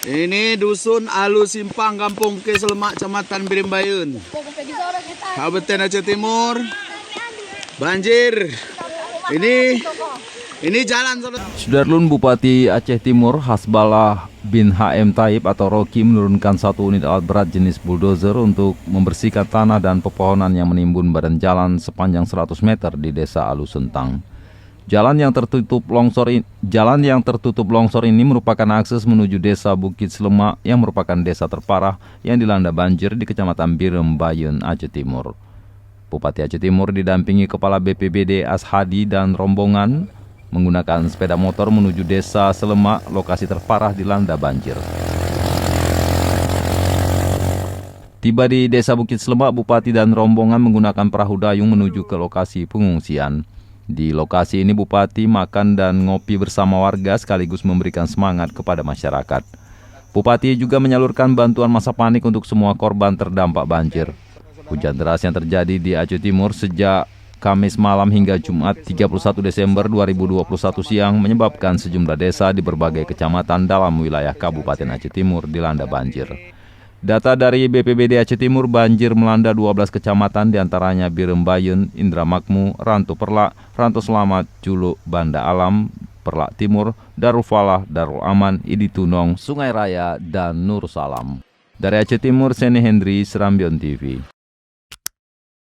Ini dusun Alu Simpang, Kampung Ke Selemak, Kecamatan Birimbayun, Kabupaten Aceh Timur. Banjir. Ini jalan. Sudarlun Bupati Aceh Timur Hasbalah bin HM Taib atau Roki menurunkan 1 unit alat berat jenis bulldozer untuk membersihkan tanah dan pepohonan yang menimbun badan jalan sepanjang 100 meter di Desa Alu Sentang. Jalan yang tertutup longsor ini merupakan akses menuju Desa Bukit Selemak yang merupakan desa terparah yang dilanda banjir di Kecamatan Birimbayun, Aceh Timur. Bupati Aceh Timur didampingi Kepala BPBD Ashadi dan rombongan menggunakan sepeda motor menuju Desa Selemak, lokasi terparah dilanda banjir. Tiba di Desa Bukit Selemak, Bupati dan rombongan menggunakan perahu dayung menuju ke lokasi pengungsian. Di lokasi ini Bupati makan dan ngopi bersama warga sekaligus memberikan semangat kepada masyarakat. Bupati juga menyalurkan bantuan masa panik untuk semua korban terdampak banjir. Hujan deras yang terjadi di Aceh Timur sejak Kamis malam hingga Jumat 31 Desember 2021 siang menyebabkan sejumlah desa di berbagai kecamatan dalam wilayah Kabupaten Aceh Timur dilanda banjir. Data dari BPBD Aceh Timur, banjir melanda 12 kecamatan diantaranya Birimbayun, Indramakmu, Rantu Perlak, Rantu Selamat, Juluk, Banda Alam, Perlak Timur, Darul Falah, Darul Aman, Idi Tunong, Sungai Raya, dan Nur Salam. Dari Aceh Timur, Seni Hendri, Serambion TV.